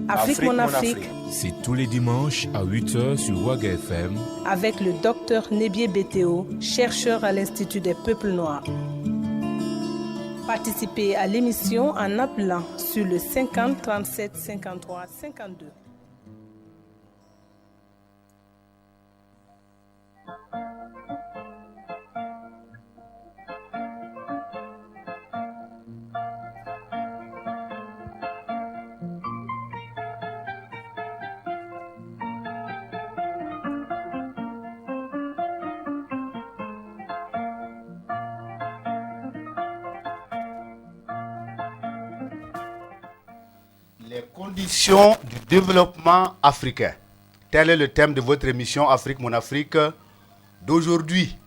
Afrique, mon Afrique. C'est tous les dimanches à 8h sur Waga FM. Avec le docteur Nebié Bétéo, chercheur à l'Institut des peuples noirs. Participez à l'émission en appelant sur le 50 37 53 52. Les conditions du développement africain. Tel est le thème de votre émission Afrique, mon Afrique d'aujourd'hui.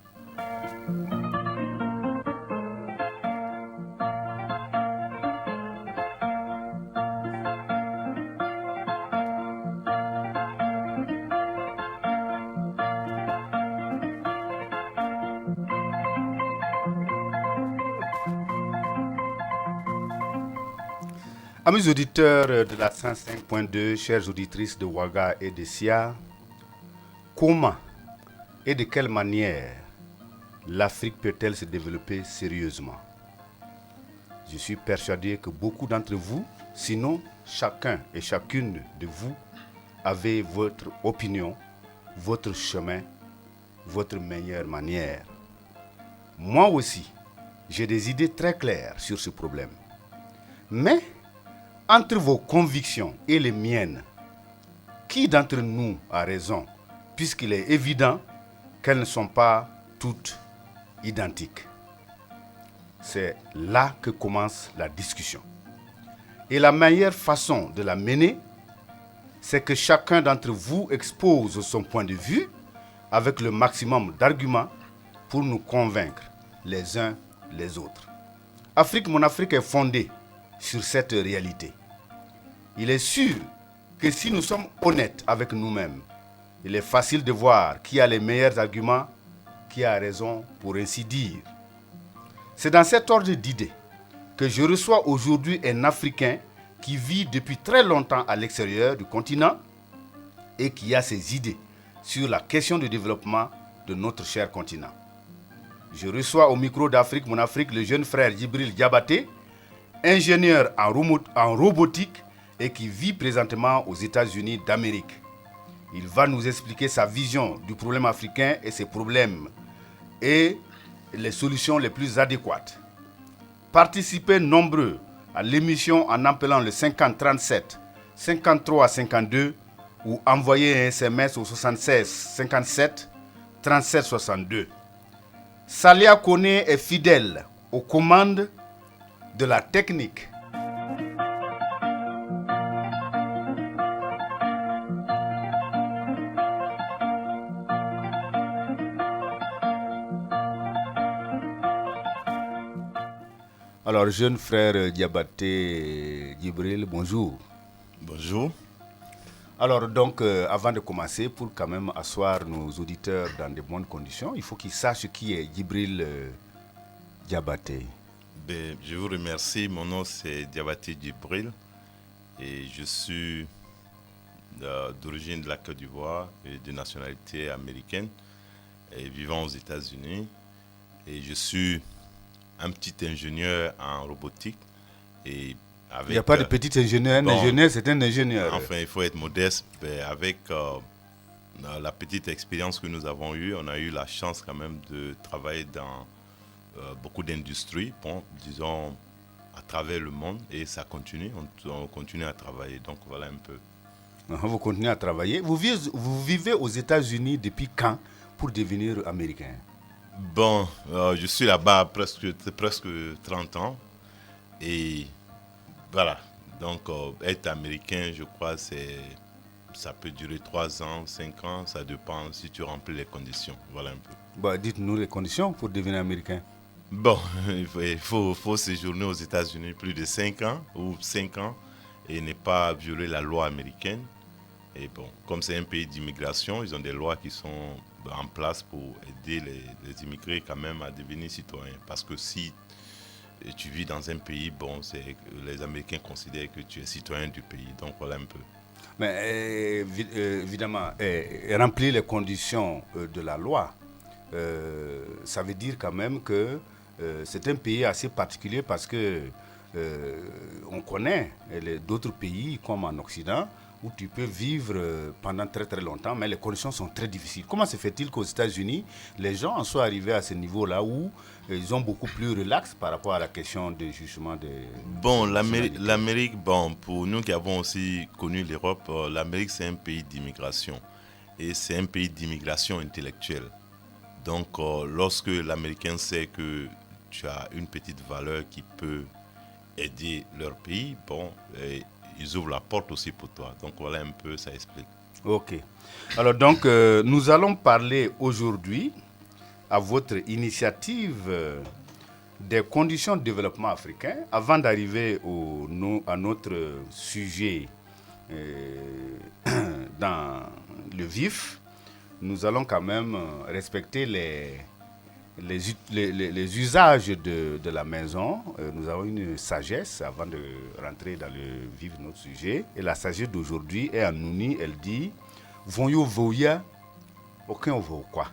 Amis auditeurs de la 105.2, chères auditrices de Waga et de Sia, comment et de quelle manière l'Afrique peut-elle se développer sérieusement? Je suis persuadé que beaucoup d'entre vous, sinon chacun et chacune de vous, avez votre opinion, votre chemin, votre meilleure manière. Moi aussi, j'ai des idées très claires sur ce problème. Mais entre vos convictions et les miennes, qui d'entre nous a raison, puisqu'il est évident qu'elles ne sont pas toutes identiques? C'est là que commence la discussion. Et la meilleure façon de la mener, c'est que chacun d'entre vous expose son point de vue avec le maximum d'arguments pour nous convaincre les uns les autres. Afrique, mon Afrique est fondée sur cette réalité. Il est sûr que si nous sommes honnêtes avec nous-mêmes, il est facile de voir qui a les meilleurs arguments, qui a raison pour ainsi dire. C'est dans cet ordre d'idées que je reçois aujourd'hui un Africain qui vit depuis très longtemps à l'extérieur du continent et qui a ses idées sur la question du développement de notre cher continent. Je reçois au micro d'Afrique, mon Afrique, le jeune frère Djibril Diabaté, ingénieur en robotique et qui vit présentement aux États-Unis d'Amérique. Il va nous expliquer sa vision du problème africain et ses problèmes et les solutions les plus adéquates. Participez nombreux à l'émission en appelant le 50 37 53 52 ou envoyez un SMS au 76 57 37 62. Salia Kone est fidèle aux commandes de la technique. Alors, jeune frère Diabaté Djibril, bonjour. Bonjour. Alors, donc, avant de commencer, pour quand même asseoir nos auditeurs dans de bonnes conditions, il faut qu'ils sachent qui est Djibril Diabaté. Je vous remercie. Mon nom, c'est Diabaté Djibril. Et je suis d'origine de la Côte d'Ivoire et de nationalité américaine, et vivant aux États-Unis. Et je suis un petit ingénieur en robotique. Et avec, il n'y a pas de petit ingénieur, un ingénieur c'est un ingénieur. Enfin, il faut être modeste. Avec la petite expérience que nous avons eue, on a eu la chance quand même de travailler dans beaucoup d'industries, bon, disons à travers le monde, et ça continue, on continue à travailler. Donc voilà un peu. Vous continuez à travailler. Vous vivez aux États-Unis depuis quand pour devenir américain? Bon, je suis là-bas presque 30 ans. Et voilà. Donc, être américain, je crois, ça peut durer 3 ans, 5 ans. Ça dépend si tu remplis les conditions. Voilà un peu. Bah, dites-nous les conditions pour devenir américain. Bon, il faut séjourner aux États-Unis plus de 5 ans ou 5 ans et ne pas violer la loi américaine. Et bon, comme c'est un pays d'immigration, ils ont des lois qui sont en place pour aider les immigrés quand même à devenir citoyens. Parce que si tu vis dans un pays, les Américains considèrent que tu es citoyen du pays. Donc voilà un peu. Mais évidemment, remplir les conditions de la loi, ça veut dire quand même que c'est un pays assez particulier parce que on connaît d'autres pays comme en Occident où tu peux vivre pendant très très longtemps, mais les conditions sont très difficiles. Comment se fait-il qu'aux États-Unis, les gens en soient arrivés à ce niveau-là où ils ont beaucoup plus relax par rapport à la question du jugement des... Bon, l'Amérique, pour nous qui avons aussi connu l'Europe, l'Amérique c'est un pays d'immigration et c'est un pays d'immigration intellectuelle. Donc, lorsque l'Américain sait que tu as une petite valeur qui peut aider leur pays, ils ouvrent la porte aussi pour toi. Donc voilà un peu, ça explique. Ok. Alors donc, nous allons parler aujourd'hui, à votre initiative, des conditions de développement africain. Avant d'arriver à notre sujet dans le vif, nous allons quand même respecter les usages de la maison. Nous avons une sagesse avant de rentrer dans le vif de notre sujet. Et la sagesse d'aujourd'hui est en Nouni. Elle dit « Vonyo voya, aucun voit quoi ?»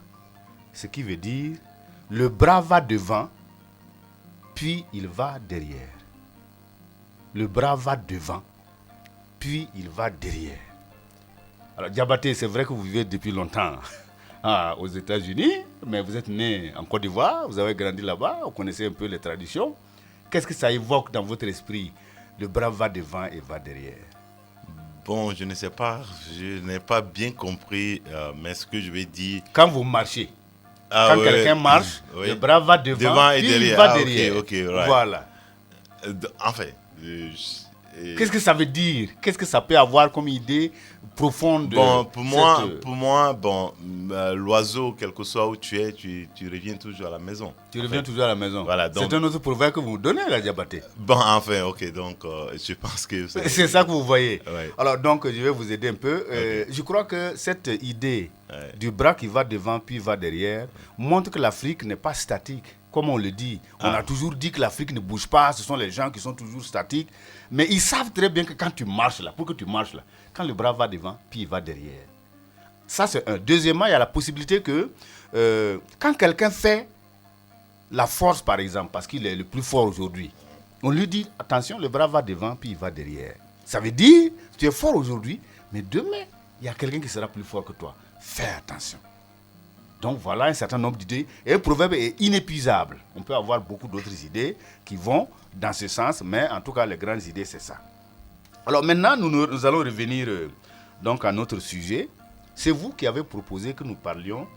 Ce qui veut dire « Le bras va devant, puis il va derrière. » Le bras va devant, puis il va derrière. Alors Diabaté, c'est vrai que vous vivez depuis longtemps aux États-Unis, mais vous êtes né en Côte d'Ivoire, vous avez grandi là-bas, vous connaissez un peu les traditions. Qu'est-ce que ça évoque dans votre esprit? Le bras va devant et va derrière. Bon, je ne sais pas, je n'ai pas bien compris, mais ce que je vais dire... Quand vous marchez, quand quelqu'un marche, le bras va devant et derrière. Il va derrière. Okay, right. Voilà. Enfin... Qu'est-ce que ça veut dire? Qu'est-ce que ça peut avoir comme idée profonde? Pour moi, l'oiseau, quel que soit où tu es, tu reviens toujours à la maison. Tu reviens toujours à la maison. Voilà, donc, c'est un autre proverbe que vous donnez, la Diabaté. Ok, donc je pense que c'est ça que vous voyez. Ouais. Alors donc, je vais vous aider un peu. Okay. Je crois que cette idée du bras qui va devant puis va derrière montre que l'Afrique n'est pas statique. Comme on le dit, on a toujours dit que l'Afrique ne bouge pas, ce sont les gens qui sont toujours statiques. Mais ils savent très bien que quand tu marches là, pour que tu marches là, quand le bras va devant, puis il va derrière. Ça, c'est un. Deuxièmement, il y a la possibilité que quand quelqu'un fait la force, par exemple, parce qu'il est le plus fort aujourd'hui, on lui dit, attention, le bras va devant, puis il va derrière. Ça veut dire, tu es fort aujourd'hui, mais demain, il y a quelqu'un qui sera plus fort que toi. Fais attention. Donc voilà un certain nombre d'idées. Et le proverbe est inépuisable. On peut avoir beaucoup d'autres idées qui vont dans ce sens, mais en tout cas, les grandes idées, c'est ça. Alors maintenant, nous allons revenir donc à notre sujet. C'est vous qui avez proposé que nous parlions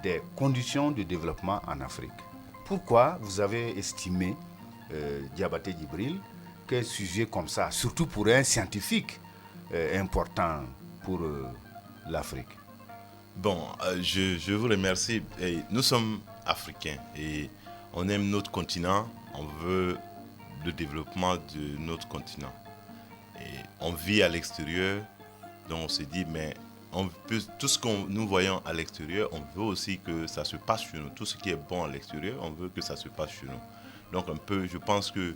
des conditions de développement en Afrique. Pourquoi vous avez estimé, Diabaté Djibril, qu'un sujet comme ça, surtout pour un scientifique important pour l'Afrique? Bon, je vous remercie. Et nous sommes Africains et on aime notre continent, on veut le développement de notre continent. Et on vit à l'extérieur, donc on se dit, mais tout ce que nous voyons à l'extérieur, on veut aussi que ça se passe chez nous. Tout ce qui est bon à l'extérieur, on veut que ça se passe chez nous. Donc un peu, je pense que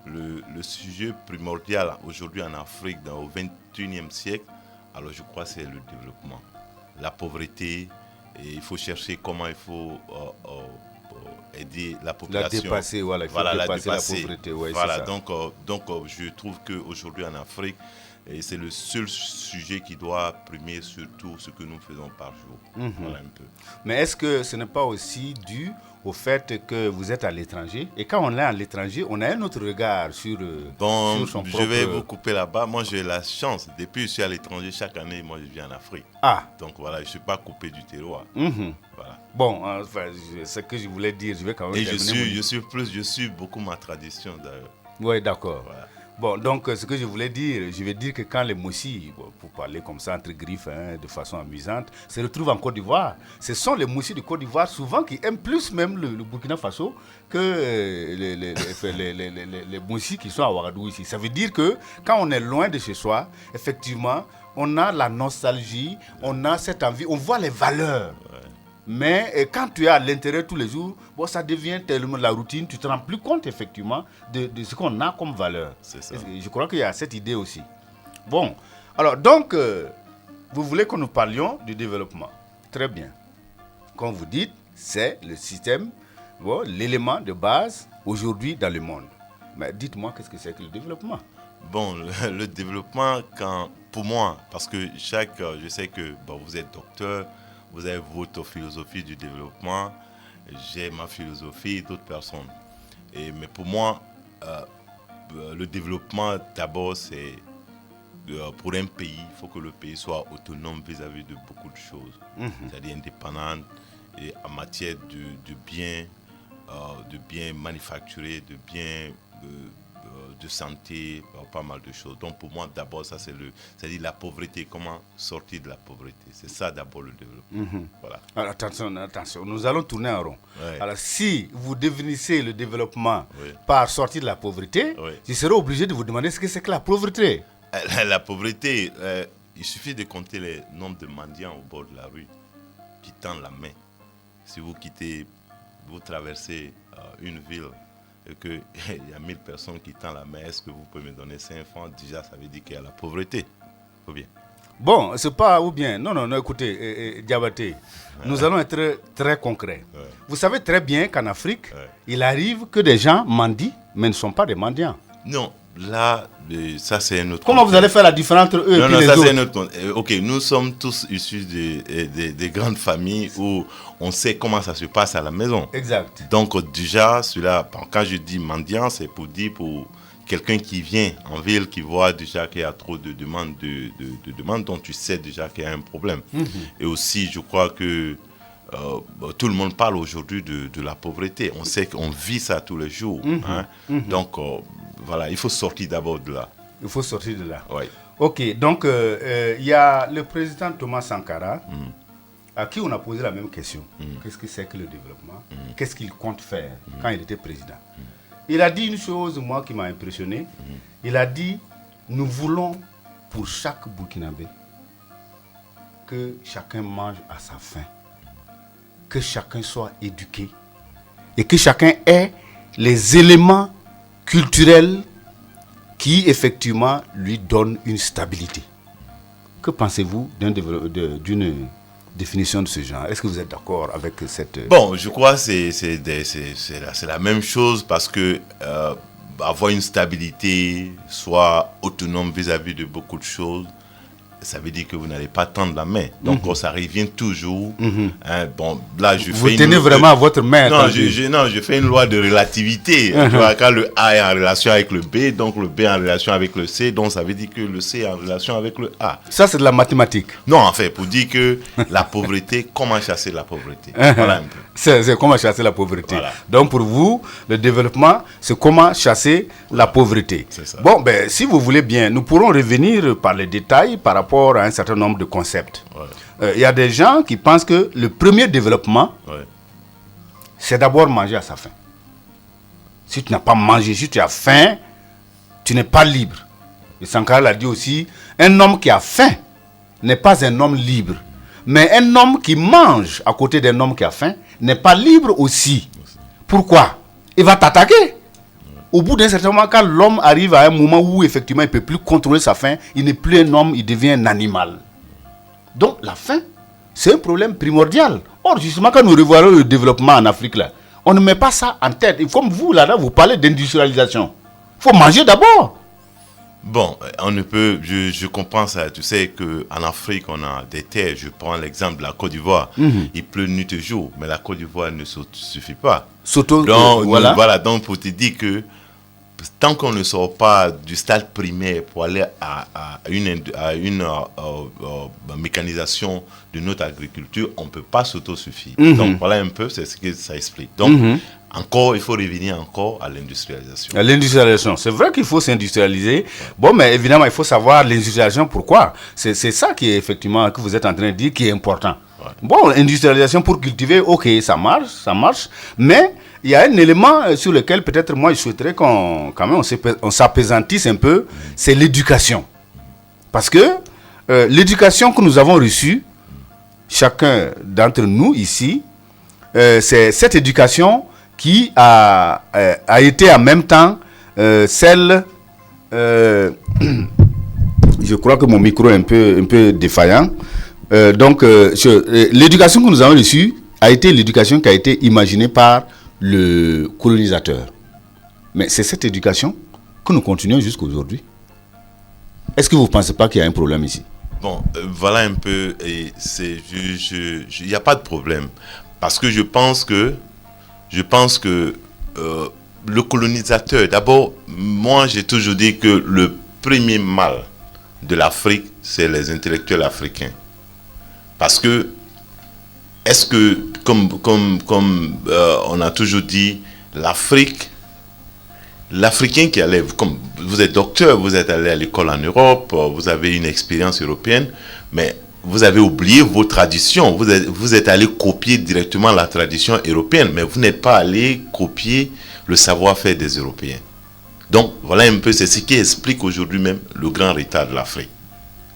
le sujet primordial aujourd'hui en Afrique, au XXIe siècle, alors je crois que c'est le développement. La pauvreté, et il faut chercher comment il faut aider la population. La dépasser, voilà, il faut dépasser la pauvreté. Ouais, voilà, donc je trouve qu'aujourd'hui en Afrique, c'est le seul sujet qui doit primer sur tout ce que nous faisons par jour. Voilà un peu. Mais est-ce que ce n'est pas aussi dû au fait que vous êtes à l'étranger? Et quand on est à l'étranger, on a un autre regard sur son propre... Je vais vous couper là-bas. Moi, j'ai la chance. Depuis que je suis à l'étranger, chaque année, moi, je viens en Afrique. Donc voilà, je ne suis pas coupé du terroir. Voilà. Bon, ce que je voulais dire, je vais quand même... Et je suis beaucoup ma tradition d'ailleurs. Oui, d'accord. Voilà. Bon, donc ce que je voulais dire, je vais dire que quand les moussis, pour parler comme ça entre griffes, de façon amusante, se retrouvent en Côte d'Ivoire, ce sont les moussis de Côte d'Ivoire souvent qui aiment plus même le Burkina Faso que les moussis qui sont à Ouagadougou ici. Ça veut dire que quand on est loin de chez soi, effectivement, on a la nostalgie, on a cette envie, on voit les valeurs Mais quand tu es à l'intérieur tous les jours, bon, ça devient tellement la routine, tu ne te rends plus compte effectivement de ce qu'on a comme valeur. C'est ça. Je crois qu'il y a cette idée aussi. Bon, alors donc, vous voulez que nous parlions du développement. Très bien. Comme vous dites, c'est le système, bon, l'élément de base aujourd'hui dans le monde. Mais dites-moi, qu'est-ce que c'est que le développement? Bon, le développement, pour moi, parce que je sais que vous êtes docteur, vous avez votre philosophie du développement, j'ai ma philosophie, d'autres personnes. Mais pour moi, le développement, d'abord, c'est pour un pays, il faut que le pays soit autonome vis-à-vis de beaucoup de choses. C'est-à-dire indépendant et en matière de biens manufacturés, de biens de santé, pas mal de choses. Donc pour moi, d'abord, ça c'est-à-dire la pauvreté, comment sortir de la pauvreté. C'est ça d'abord le développement. Voilà. Alors, attention, nous allons tourner en rond. Ouais. Alors si vous définissez le développement par sortir de la pauvreté, je serai obligé de vous demander ce que c'est que la pauvreté. La pauvreté, il suffit de compter le nombre de mendiants au bord de la rue qui tendent la main. Si vous traversez une ville et qu'il y a 1000 personnes qui tendent la main, est-ce que vous pouvez me donner 5 francs? Déjà, ça veut dire qu'il y a la pauvreté. Ou bien? Bon, c'est pas ou bien. Non, écoutez, Diabaté, nous allons être très concrets. Vous savez très bien qu'en Afrique, il arrive que des gens mendient, mais ne sont pas des mendiants. Non, là, ça c'est un autre. Comment vous allez faire la différence entre eux et les ça autres? c'est un autre. Ok, nous sommes tous issus des grandes familles où on sait comment ça se passe à la maison. Exact. Donc déjà, quand je dis mendiant, c'est pour dire pour quelqu'un qui vient en ville, qui voit déjà qu'il y a trop de demandes, donc tu sais déjà qu'il y a un problème. Et aussi, je crois que tout le monde parle aujourd'hui de la pauvreté. On sait qu'on vit ça tous les jours. Donc, voilà, il faut sortir d'abord de là. Il faut sortir de là. Oui. Ok, donc il y a le président Thomas Sankara, à qui on a posé la même question. Qu'est-ce que c'est que le développement? Qu'est-ce qu'il compte faire quand il était président? Il a dit une chose, moi, qui m'a impressionné. Il a dit, nous voulons pour chaque Burkinabé que chacun mange à sa faim, que chacun soit éduqué et que chacun ait les éléments culturels qui effectivement lui donnent une stabilité. Que pensez-vous d'une définition de ce genre? Est-ce que vous êtes d'accord avec cette... Bon, je crois que c'est la même chose parce que avoir une stabilité, soit autonome vis-à-vis de beaucoup de choses, ça veut dire que vous n'allez pas tendre la main. Donc, ça revient toujours. Bon, là, vous tenez vraiment à votre main. Non, je fais une loi de relativité. Tu vois, quand le A est en relation avec le B, donc le B est en relation avec le C, donc ça veut dire que le C est en relation avec le A. Ça, c'est de la mathématique. Non, en fait, pour dire que la pauvreté, comment chasser la pauvreté. Voilà un peu. C'est comment chasser la pauvreté. Voilà. Donc, pour vous, le développement, c'est comment chasser la pauvreté. C'est ça. Bon, si vous voulez bien, nous pourrons revenir par les détails par rapport à un certain nombre de concepts. Il y a des gens qui pensent que le premier développement, c'est d'abord manger à sa faim. Si tu n'as pas mangé, si tu as faim, tu n'es pas libre. Et Sankara l'a dit aussi, un homme qui a faim n'est pas un homme libre. Mais un homme qui mange à côté d'un homme qui a faim n'est pas libre aussi. Pourquoi? Il va t'attaquer. Au bout d'un certain moment, quand l'homme arrive à un moment où effectivement il ne peut plus contrôler sa faim, il n'est plus un homme, il devient un animal. Donc la faim, c'est un problème primordial. Or, justement, quand nous revoyons le développement en Afrique, là, on ne met pas ça en tête. Et comme vous, là, vous parlez d'industrialisation. Il faut manger d'abord. Bon, on ne peut, je comprends ça. Tu sais qu'en Afrique, on a des terres. Je prends l'exemple de la Côte d'Ivoire. Il pleut nuit et jour, mais la Côte d'Ivoire ne suffit pas. Donc, voilà, donc pour te dire que tant qu'on ne sort pas du stade primaire pour aller à une mécanisation de notre agriculture, on ne peut pas s'autosuffire. Donc voilà un peu, c'est ce que ça explique. Donc encore, il faut revenir encore à l'industrialisation. À l'industrialisation, c'est vrai qu'il faut s'industrialiser. Bon, mais évidemment, il faut savoir l'industrialisation, pourquoi. C'est ça qui est effectivement, que vous êtes en train de dire, qui est important. Bon, l'industrialisation pour cultiver, ok, ça marche, mais il y a un élément sur lequel peut-être moi je souhaiterais on s'apaisantisse un peu, c'est l'éducation. Parce que l'éducation que nous avons reçue, chacun d'entre nous ici, c'est cette éducation qui a été en même temps celle... je crois que mon micro est un peu défaillant. L'éducation que nous avons reçue a été l'éducation qui a été imaginée par le colonisateur. Mais c'est cette éducation que nous continuons jusqu'à aujourd'hui. Est-ce que vous ne pensez pas qu'il y a un problème ici? Bon, voilà un peu, il n'y a pas de problème. Parce que je pense que le colonisateur, d'abord, moi j'ai toujours dit que le premier mal de l'Afrique, c'est les intellectuels africains. Parce que, est-ce que, comme on a toujours dit, l'Africain qui allait, comme vous êtes docteur, vous êtes allé à l'école en Europe, vous avez une expérience européenne, mais vous avez oublié vos traditions. Vous êtes allé copier directement la tradition européenne, mais vous n'êtes pas allé copier le savoir-faire des Européens. Donc, voilà un peu, c'est ce qui explique aujourd'hui même le grand retard de l'Afrique.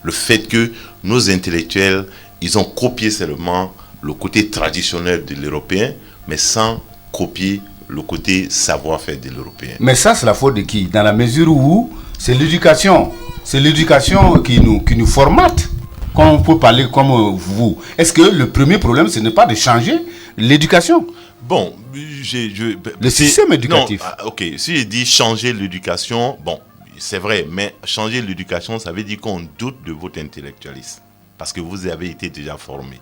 Le fait que nos intellectuels, ils ont copié seulement le côté traditionnel de l'Européen, mais sans copier le côté savoir-faire de l'Européen. Mais ça, c'est la faute de qui? Dans la mesure où c'est l'éducation qui nous formate. Quand on peut parler comme vous. Est-ce que le premier problème, ce n'est pas de changer l'éducation? Bon, le système éducatif. Non, ok, si je dis changer l'éducation, bon, c'est vrai, mais changer l'éducation, ça veut dire qu'on doute de votre intellectualisme. Parce que vous avez été déjà formé.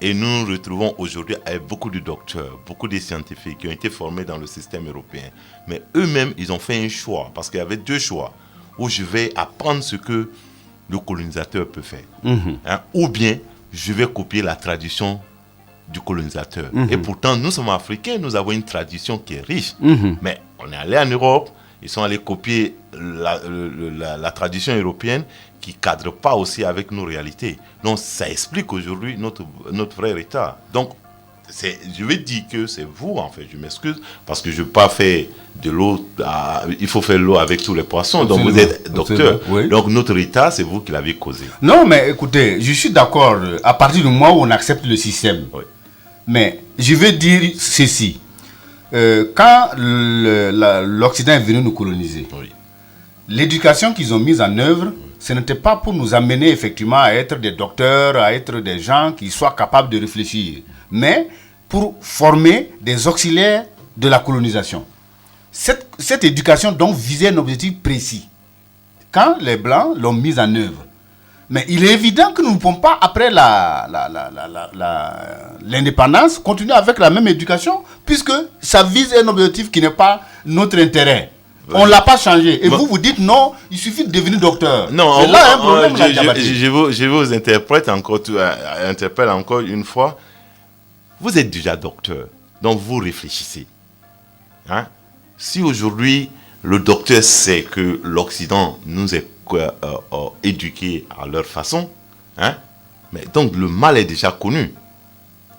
Et nous nous retrouvons aujourd'hui avec beaucoup de docteurs, beaucoup de scientifiques qui ont été formés dans le système européen. Mais eux-mêmes, ils ont fait un choix, parce qu'il y avait deux choix, où je vais apprendre ce que le colonisateur peut faire. Ou bien, je vais copier la tradition du colonisateur. Et pourtant, nous sommes africains, nous avons une tradition qui est riche. Mais on est allé en Europe, ils sont allés copier la tradition européenne qui ne cadre pas aussi avec nos réalités. Donc, ça explique aujourd'hui notre vrai état. Donc, je vais dire que c'est vous, en fait, je m'excuse, parce que je ne veux pas faire de l'eau, il faut faire l'eau avec tous les poissons. Donc, vous êtes docteur. Oui. Donc, notre état, c'est vous qui l'avez causé. Non, mais écoutez, je suis d'accord à partir du moment où on accepte le système. Oui. Mais je vais dire ceci. Quand l'Occident est venu nous coloniser, oui, l'éducation qu'ils ont mise en œuvre, ce n'était pas pour nous amener effectivement à être des docteurs, à être des gens qui soient capables de réfléchir, mais pour former des auxiliaires de la colonisation. Cette éducation donc visait un objectif précis. Quand les Blancs l'ont mise en œuvre, mais il est évident que nous ne pouvons pas, après l'indépendance, continuer avec la même éducation, puisque ça vise un objectif qui n'est pas notre intérêt. Oui. On ne l'a pas changé. Et vous dites non, il suffit de devenir docteur. Non, c'est là un problème. Je vous interpelle encore une fois. Vous êtes déjà docteur, donc vous réfléchissez. Hein? Si aujourd'hui, le docteur sait que l'Occident nous est éduqués à leur façon, hein? Mais donc le mal est déjà connu.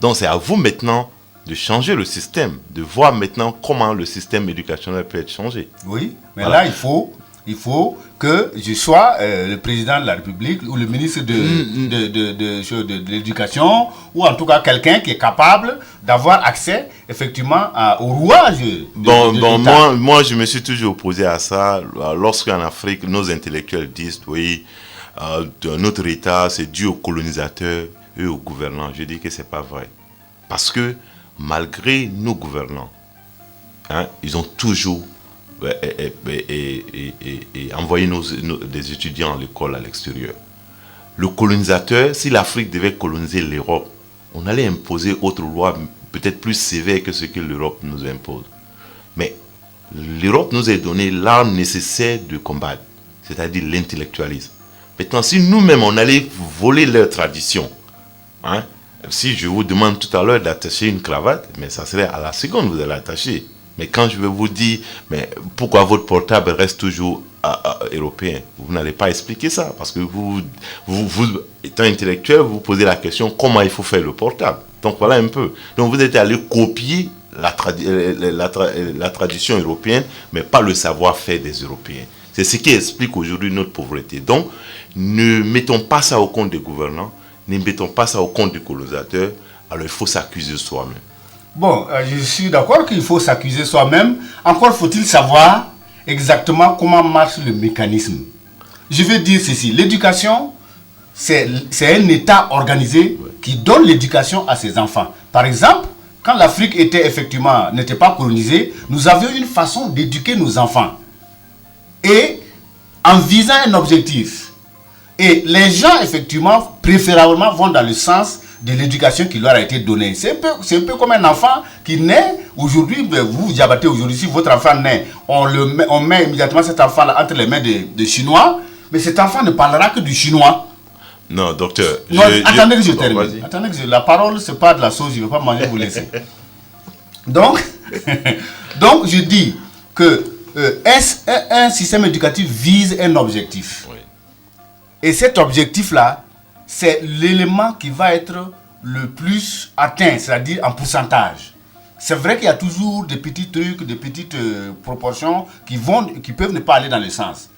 Donc c'est à vous maintenant de changer le système, de voir maintenant comment le système éducationnel peut être changé. Oui, mais voilà. Là il faut que je sois le président de la République ou le ministre de l'éducation, ou en tout cas quelqu'un qui est capable d'avoir accès effectivement au rouage moi je me suis toujours opposé à ça. Lorsqu'en Afrique nos intellectuels disent oui, notre État c'est dû aux colonisateurs et aux gouvernants, je dis que c'est pas vrai, parce que malgré nos gouvernants, hein, ils ont toujours envoyé des étudiants à l'école à l'extérieur. Le colonisateur, si l'Afrique devait coloniser l'Europe, on allait imposer autre loi peut-être plus sévère que ce que l'Europe nous impose. Mais l'Europe nous a donné l'arme nécessaire de combattre, c'est-à-dire l'intellectualisme. Maintenant, si nous-mêmes on allait voler leur tradition, hein, si je vous demande tout à l'heure d'attacher une cravate, mais ça serait à la seconde vous allez attacher. Mais quand je vais vous dire, mais pourquoi votre portable reste toujours européen, vous n'allez pas expliquer ça. Parce que vous étant intellectuel, vous posez la question, comment il faut faire le portable? Donc voilà un peu. Donc vous êtes allé copier la tradition européenne, mais pas le savoir-faire des Européens. C'est ce qui explique aujourd'hui notre pauvreté. Donc, ne mettons pas ça au compte des gouvernants, ne mettons pas ça au compte du colonisateur, alors il faut s'accuser soi-même. Bon, je suis d'accord qu'il faut s'accuser soi-même. Encore faut-il savoir exactement comment marche le mécanisme. Je vais dire ceci, l'éducation, c'est un État organisé qui donne l'éducation à ses enfants. Par exemple, quand l'Afrique n'était pas colonisée, nous avions une façon d'éduquer nos enfants. Et en visant un objectif. Et les gens, effectivement, préférablement vont dans le sens de l'éducation qui leur a été donnée. C'est un peu comme un enfant qui naît aujourd'hui. Vous Diabaté, aujourd'hui, si votre enfant naît, on met immédiatement cet enfant là entre les mains des Chinois, mais cet enfant ne parlera que du chinois. Non, docteur. Attendez que je termine. Attendez que la parole, c'est pas de la sauce, je ne vais pas manger, vous laisser. Donc, je dis que un système éducatif vise un objectif. Oui. Et cet objectif-là, c'est l'élément qui va être le plus atteint, c'est-à-dire en pourcentage. C'est vrai qu'il y a toujours des petits trucs, des petites proportions qui peuvent ne pas aller dans le sens.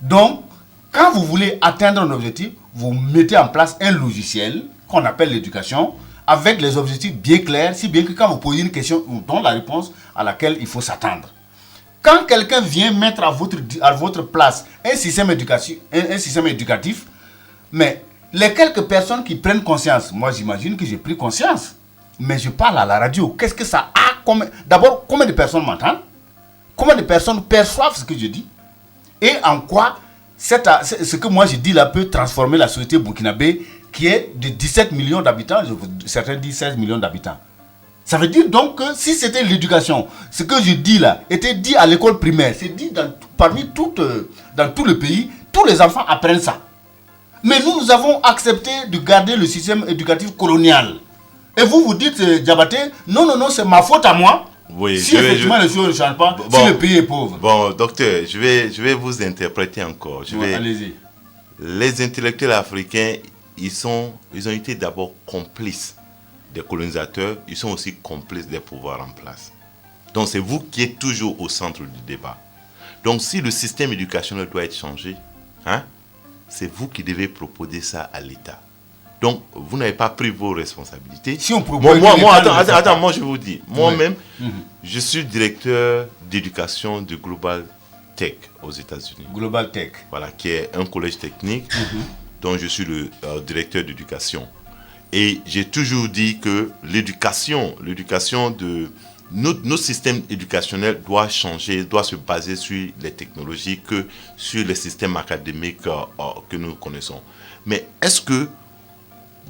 Donc, quand vous voulez atteindre un objectif, vous mettez en place un logiciel qu'on appelle l'éducation, avec les objectifs bien clairs, si bien que quand vous posez une question, on donne la réponse à laquelle il faut s'attendre. Quand quelqu'un vient mettre à votre place un système éducatif, mais les quelques personnes qui prennent conscience, moi j'imagine que j'ai pris conscience, mais je parle à la radio, qu'est-ce que ça a d'abord, combien de personnes m'entendent? Combien de personnes perçoivent ce que je dis? Et en quoi ce que moi je dis là peut transformer la société burkinabé qui est de 17 millions d'habitants, certains disent 16 millions d'habitants. Ça veut dire donc que si c'était l'éducation, ce que je dis là était dit à l'école primaire, c'est dit dans tout le pays, tous les enfants apprennent ça. Mais nous avons accepté de garder le système éducatif colonial. Et vous dites, Diabaté, non, c'est ma faute à moi. Oui, si effectivement les choses ne changent pas, si le pays est pauvre. Bon, docteur, je vais vous interpréter encore. Allez-y. Les intellectuels africains, ils ont été d'abord complices des colonisateurs, ils sont aussi complices des pouvoirs en place. Donc c'est vous qui êtes toujours au centre du débat. Donc si le système éducationnel doit être changé, c'est vous qui devez proposer ça à l'État. Donc vous n'avez pas pris vos responsabilités. Si on propose attends, moi je vous dis, moi-même, je suis directeur d'éducation de Global Tech aux États-Unis. Global Tech. Voilà, qui est un collège technique dont je suis le directeur d'éducation. Et j'ai toujours dit que l'éducation de notre système éducationnel doit changer, doit se baser sur les technologies que sur les systèmes académiques que nous connaissons. Mais est-ce que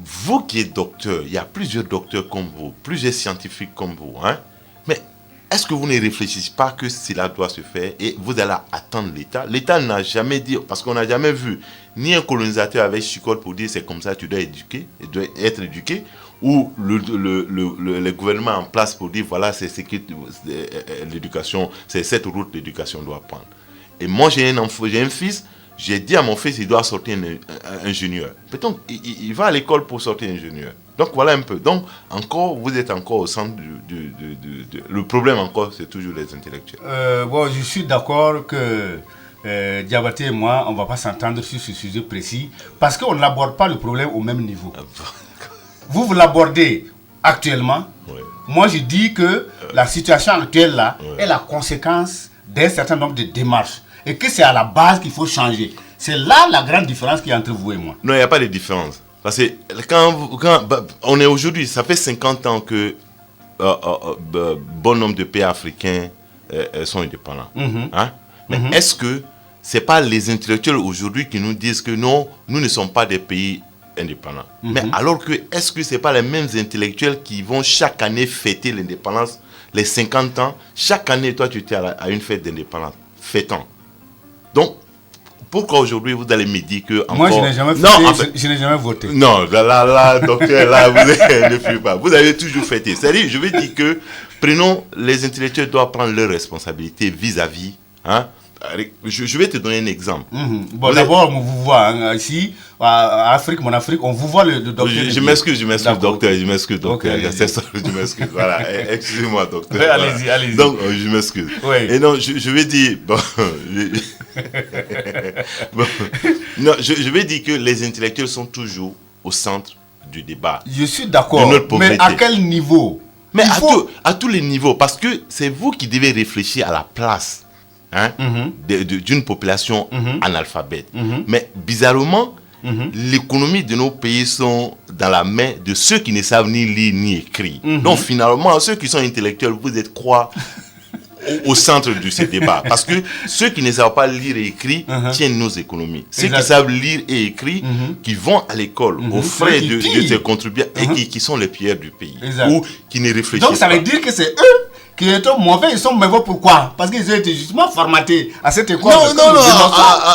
vous qui êtes docteur, il y a plusieurs docteurs comme vous, plusieurs scientifiques comme vous, mais est-ce que vous ne réfléchissez pas que cela doit se faire et vous allez attendre l'État? L'État n'a jamais dit, parce qu'on n'a jamais vu ni un colonisateur avec chicole pour dire c'est comme ça, tu dois être éduqué, ou le gouvernement en place pour dire voilà, c'est ce que l'éducation, c'est cette route l'éducation doit prendre. Et moi j'ai un fils, j'ai dit à mon fils il doit sortir un ingénieur. Peut-être il va à l'école pour sortir ingénieur. Donc voilà un peu. Donc encore, vous êtes encore au centre le problème encore, c'est toujours les intellectuels. Je suis d'accord que Diabaté et moi, on ne va pas s'entendre sur ce sujet précis parce qu'on n'aborde pas le problème au même niveau. Vous l'abordez actuellement. Oui. Moi, je dis que la situation actuelle là est la conséquence d'un certain nombre de démarches et que c'est à la base qu'il faut changer. C'est là la grande différence qu'il y a entre vous et moi. Non, il n'y a pas de différence. Parce que quand on est aujourd'hui, ça fait 50 ans que bon nombre de pays africains sont indépendants. Mais est-ce que ce n'est pas les intellectuels aujourd'hui qui nous disent que non, nous ne sommes pas des pays indépendants? Mais alors que, est-ce que ce n'est pas les mêmes intellectuels qui vont chaque année fêter l'indépendance, les 50 ans? Chaque année, toi, tu étais à une fête d'indépendance, fêtant. Donc, pourquoi aujourd'hui vous allez me dire que encore... Moi, je n'ai jamais fêté, je n'ai jamais voté. Non, là, docteur, là, vous ne faites pas. Vous avez toujours fêté. C'est-à-dire, je veux dire que, les intellectuels doivent prendre leurs responsabilités vis-à-vis. Je vais te donner un exemple. Bon, d'abord, on vous voit ici, à Afrique, mon Afrique, on vous voit le docteur. Je m'excuse, docteur. Je m'excuse, docteur. Okay. C'est ça, je m'excuse. Voilà, excusez-moi, docteur. Ouais, allez-y, allez-y. Donc, je m'excuse. Oui. Et non, je vais dire... non, je vais dire que les intellectuels sont toujours au centre du débat. Je suis d'accord, de notre pauvreté. mais à quel niveau? Mais à tous les niveaux, parce que c'est vous qui devez réfléchir à la place d'une population analphabète. Mais bizarrement, l'économie de nos pays sont dans la main de ceux qui ne savent ni lire ni écrire. Donc finalement, ceux qui sont intellectuels, vous êtes quoi au centre de ce débat? Parce que ceux qui ne savent pas lire et écrire tiennent nos économies. Ceux qui savent lire et écrire, qui vont à l'école aux frais de ces contribuables et qui sont les pierres du pays. Ou qui ne réfléchissent pas. Donc ça veut dire que c'est eux qui sont mauvais. Ils sont mauvais pourquoi? Parce qu'ils ont été justement formatés à cette école. Non.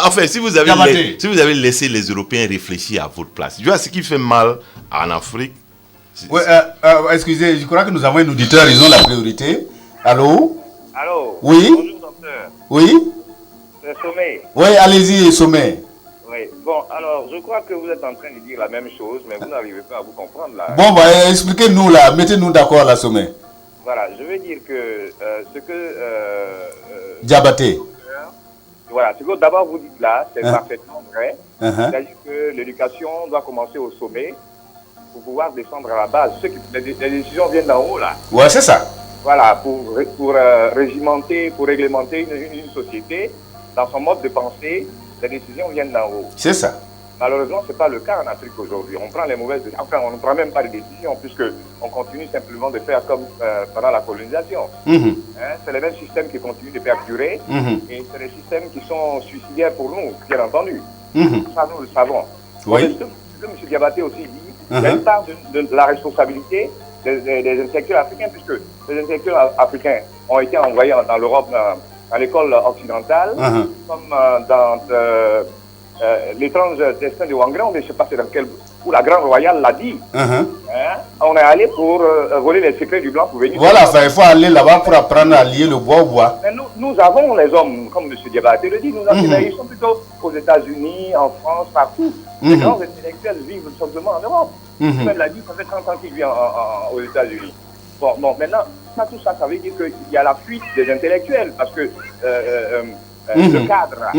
Enfin, si vous avez laissé les Européens réfléchir à votre place. Tu vois, ce qui fait mal en Afrique. Ouais, excusez, je crois que nous avons un auditeur, ils ont la priorité. Allô? Allô? Oui? Bonjour, docteur. Oui? C'est Sommet. Oui, allez-y, Sommet. Oui. Bon, alors, je crois que vous êtes en train de dire la même chose, mais vous n'arrivez pas à vous comprendre là. Bon, expliquez-nous là, mettez-nous d'accord là, Sommet. Voilà, je veux dire que ce que... Diabaté. Voilà, ce que d'abord vous dites là, c'est parfaitement vrai. C'est-à-dire que l'éducation doit commencer au sommet pour pouvoir descendre à la base. Les décisions viennent d'en haut là. Ouais, c'est ça. Voilà, pour régimenter, pour réglementer une société dans son mode de pensée, les décisions viennent d'en haut. C'est ça. Malheureusement, ce n'est pas le cas en Afrique aujourd'hui. On prend les mauvaises décisions. Enfin, on ne prend même pas de décisions puisqu'on continue simplement de faire comme pendant la colonisation. C'est les mêmes systèmes qui continuent de perdurer et c'est des systèmes qui sont suicidaires pour nous, bien entendu. Ça, nous le savons. Oui. Ce que M. Diabaté aussi dit, il y a une part de la responsabilité des intellectuels africains, puisque les intellectuels africains ont été envoyés dans l'Europe, à l'école occidentale, comme dans l'étrange destin de Wangrand, je ne sais pas c'est dans quel... où la Grande Royale l'a dit. On est allé pour voler les secrets du blanc pour venir... Voilà, il faut aller là-bas pour apprendre à lier le bois au bois. Mais nous avons les hommes, comme M. Diabaté le dit, ils sont plutôt aux États-Unis, en France, partout. Les grands intellectuels vivent simplement en Europe. Même l'a dit, ça fait 30 ans qu'il vit aux États-Unis. Bon, maintenant, tout ça veut dire qu'il y a la fuite des intellectuels, parce que le cadre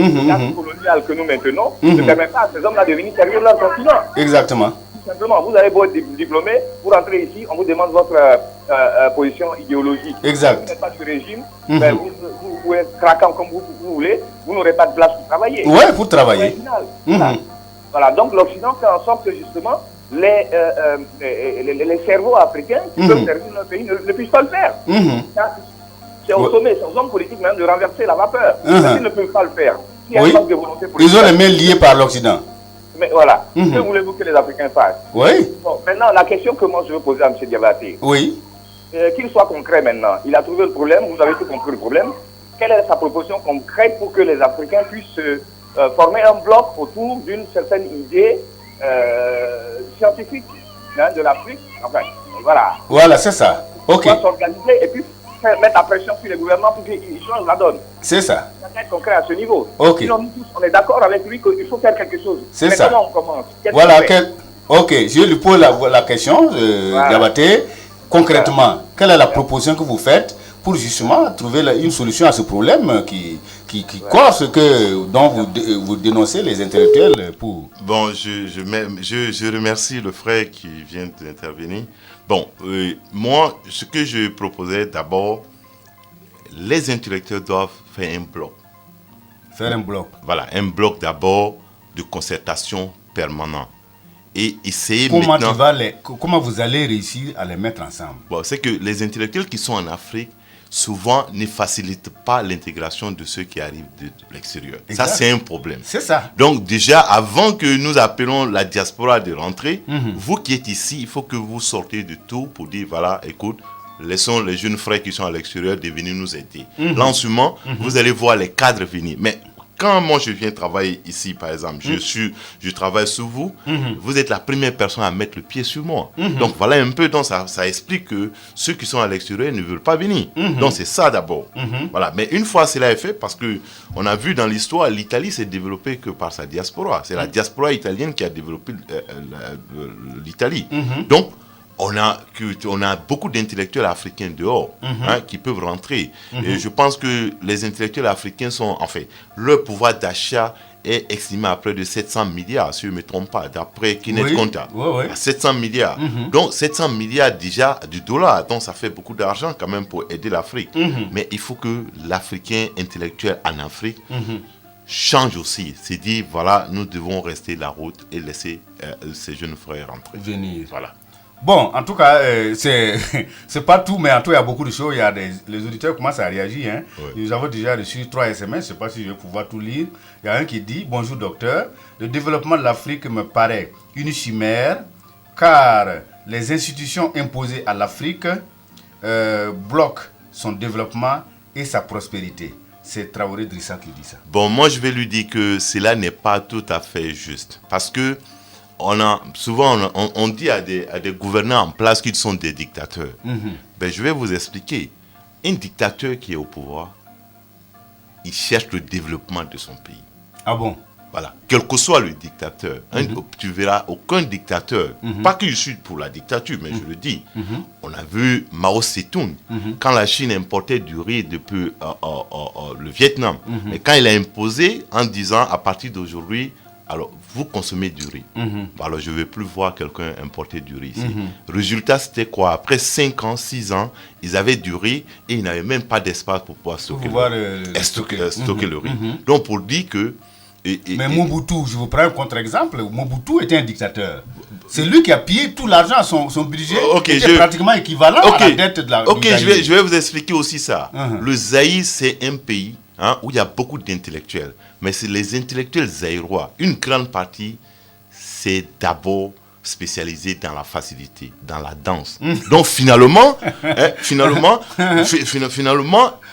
colonial que nous maintenons ne permet pas à ces hommes-là de venir servir leur continent. Exactement. Tout simplement, vous avez beau être diplômé, pour entrer ici, on vous demande votre position idéologique. Exact. Vous n'êtes pas du régime, mais vous êtes craquant comme vous voulez, vous n'aurez pas de place pour travailler. Oui, pour travailler. Voilà, donc l'Occident fait en sorte que justement, les cerveaux africains qui peuvent servir leur pays ne puissent pas le faire. C'est au sommet, c'est aux hommes politiques même de renverser la vapeur. Ils ne peuvent pas le faire. Ils ont les mains liées par l'Occident. Mais voilà, que voulez-vous que les Africains fassent? Oui. Bon, maintenant, la question que moi je veux poser à M. Diabaté. Oui. Qu'il soit concret maintenant. Il a trouvé le problème, vous avez tout compris le problème. Quelle est sa proposition concrète pour que les Africains puissent former un bloc autour d'une certaine idée scientifique de l'Afrique? Enfin, voilà. Voilà, c'est ça. Ok. Il faut s'organiser et puis mettre la pression sur les gouvernements pour qu'ils changent la donne. C'est ça. Ça doit être concret à ce niveau. Ok. Sinon, nous tous, on est d'accord avec lui qu'il faut faire quelque chose. C'est ça. Comment on commence? Voilà. Ok, je lui pose la question, Diabaté. Concrètement, quelle est la proposition que vous faites pour justement trouver une solution à ce problème qui cause dont vous dénoncez les intellectuels pour... Bon, je remercie le frère qui vient d'intervenir. Bon, moi, ce que je proposais d'abord, les intellectuels doivent faire un bloc. Faire un bloc. Voilà, un bloc d'abord de concertation permanente. Et essayer comment vous allez réussir à les mettre ensemble? Bon, c'est que les intellectuels qui sont en Afrique, souvent ne facilitent pas l'intégration de ceux qui arrivent de l'extérieur. Ça, c'est un problème. C'est ça. Donc déjà, avant que nous appelons la diaspora de rentrer, vous qui êtes ici, il faut que vous sortez de tout pour dire, voilà, écoute, laissons les jeunes frères qui sont à l'extérieur de venir nous aider. Là, en ce moment, vous allez voir les cadres venir. Mais quand moi je viens travailler ici, par exemple, je travaille sous vous, vous êtes la première personne à mettre le pied sur moi. Donc voilà un peu, donc ça explique que ceux qui sont à l'extérieur ne veulent pas venir. Donc c'est ça d'abord. Voilà. Mais une fois cela est fait, parce que on a vu dans l'histoire, l'Italie s'est développée que par sa diaspora. C'est la diaspora italienne qui a développé l'Italie. Donc on a beaucoup d'intellectuels africains dehors qui peuvent rentrer. Et je pense que les intellectuels africains sont, leur pouvoir d'achat est estimé à près de 700 milliards, si je ne me trompe pas, d'après Kenneth Konta. À 700 milliards. Donc 700 milliards déjà du dollar, donc ça fait beaucoup d'argent quand même pour aider l'Afrique. Mais il faut que l'Africain intellectuel en Afrique change aussi. C'est dire, voilà, nous devons rester la route et laisser ces jeunes frères rentrer. Venir. Voilà. Bon, en tout cas, c'est pas tout, mais en tout cas, il y a beaucoup de choses. Les auditeurs commencent à réagir. Hein. Nous avons déjà reçu 3 SMS, je ne sais pas si je vais pouvoir tout lire. Il y a un qui dit, bonjour docteur, le développement de l'Afrique me paraît une chimère, car les institutions imposées à l'Afrique bloquent son développement et sa prospérité. C'est Traoré Drissa qui dit ça. Bon, moi je vais lui dire que cela n'est pas tout à fait juste. Parce que on dit à des gouvernants en place qu'ils sont des dictateurs. Ben, je vais vous expliquer. Un dictateur qui est au pouvoir, il cherche le développement de son pays. Ah bon? Voilà. Quel que soit le dictateur, tu verras aucun dictateur, pas que je suis pour la dictature, mais je le dis. On a vu Mao Tse-tung, quand la Chine importait du riz depuis le Vietnam. Mais quand il a imposé en disant à partir d'aujourd'hui, alors vous consommez du riz. Alors je ne vais plus voir quelqu'un importer du riz ici. Résultat, c'était quoi? Après 5 ans, 6 ans, ils avaient du riz et ils n'avaient même pas d'espace pour pouvoir stocker le riz. Donc pour dire que... Mais Mobutu, je vous prends un contre-exemple. Mobutu était un dictateur. C'est lui qui a pillé tout l'argent, son budget était pratiquement équivalent à la dette de la je vais vous expliquer aussi ça. Le Zaïre, c'est un pays où il y a beaucoup d'intellectuels. Mais c'est les intellectuels zaïrois. Une grande partie, c'est d'abord spécialisé dans la facilité, dans la danse. Donc finalement,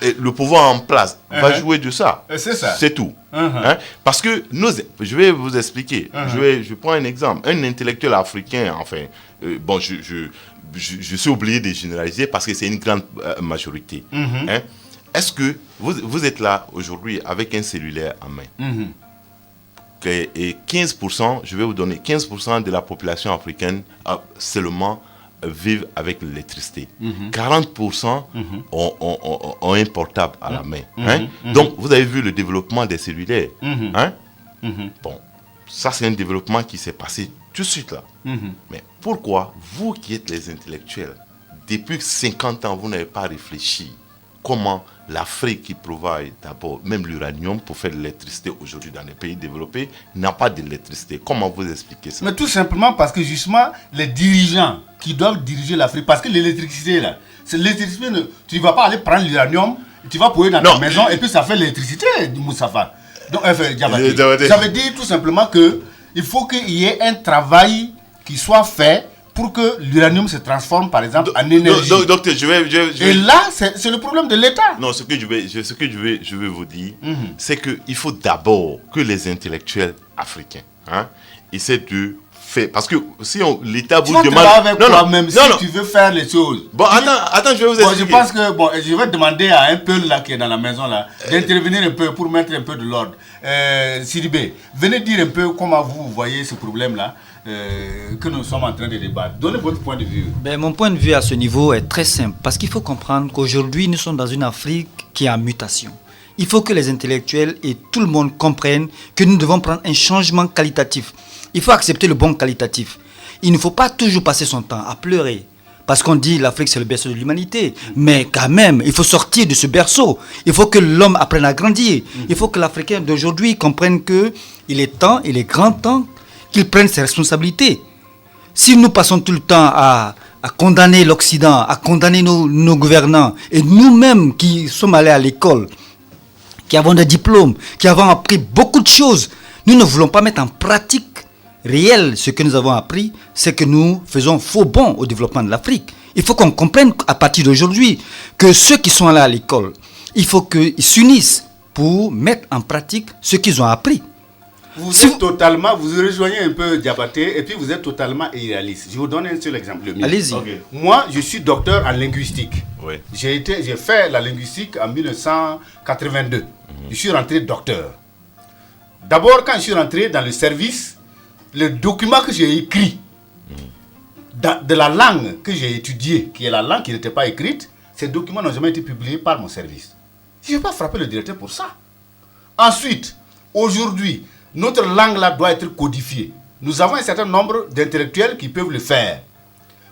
le pouvoir en place va jouer de ça. C'est ça. C'est tout. Parce que je vais vous expliquer. Je prends un exemple. Un intellectuel africain, je suis obligé de généraliser parce que c'est une grande majorité. Est-ce que vous êtes là aujourd'hui avec un cellulaire en main? Et 15%, je vais vous donner 15% de la population africaine seulement vivent avec l'électricité. 40% ont un portable à la main. Donc, vous avez vu le développement des cellulaires. Bon, ça c'est un développement qui s'est passé tout de suite là. Mais pourquoi, vous qui êtes les intellectuels, depuis 50 ans, vous n'avez pas réfléchi comment l'Afrique qui provide d'abord même l'uranium pour faire de l'électricité aujourd'hui dans les pays développés n'a pas d'électricité? Comment vous expliquez ça? Mais tout simplement parce que justement les dirigeants qui doivent diriger l'Afrique, parce que l'électricité là, l'électricité, tu ne vas pas aller prendre l'uranium, tu vas poser dans ta maison et puis ça fait l'électricité, Moustapha. Donc, ça veut dire tout simplement qu'il faut qu'il y ait un travail qui soit fait pour que l'uranium se transforme, par exemple, en énergie. Docteur, Et là, c'est le problème de l'État. Non, ce que je vais vous dire, c'est qu'il faut d'abord que les intellectuels africains essaient de faire... Parce que si l'État vous demande... Avec toi-même si tu veux faire les choses. Bon, attends, je vais vous expliquer. Je pense que... je vais demander à un peu là qui est dans la maison là, d'intervenir un peu pour mettre un peu de l'ordre. Sidibé, venez dire un peu comment vous voyez ce problème-là. Que nous sommes en train de débattre. Donnez votre point de vue. Mon point de vue à ce niveau est très simple. Parce qu'il faut comprendre qu'aujourd'hui, nous sommes dans une Afrique qui est en mutation. Il faut que les intellectuels et tout le monde comprennent que nous devons prendre un changement qualitatif. Il faut accepter le bon qualitatif. Il ne faut pas toujours passer son temps à pleurer. Parce qu'on dit l'Afrique c'est le berceau de l'humanité. Mais quand même, il faut sortir de ce berceau. Il faut que l'homme apprenne à grandir. Il faut que l'Africain d'aujourd'hui comprenne qu'il est temps, il est grand temps qu'il prenne ses responsabilités. Si nous passons tout le temps à condamner l'Occident, à condamner nos gouvernants, et nous-mêmes qui sommes allés à l'école, qui avons des diplômes, qui avons appris beaucoup de choses, nous ne voulons pas mettre en pratique réelle ce que nous avons appris, c'est que nous faisons faux bond au développement de l'Afrique. Il faut qu'on comprenne à partir d'aujourd'hui que ceux qui sont allés à l'école, il faut qu'ils s'unissent pour mettre en pratique ce qu'ils ont appris. Vous rejoignez un peu Diabaté et puis vous êtes totalement irréaliste. Je vous donne un seul exemple. Allez-y. Moi, je suis docteur en linguistique. Oui. J'ai fait la linguistique en 1982. Je suis rentré docteur. D'abord, quand je suis rentré dans le service, le document que j'ai écrit de la langue que j'ai étudiée, qui est la langue qui n'était pas écrite, ces documents n'ont jamais été publiés par mon service. Je ne vais pas frapper le directeur pour ça. Ensuite, aujourd'hui, notre langue là doit être codifiée. Nous avons un certain nombre d'intellectuels qui peuvent le faire.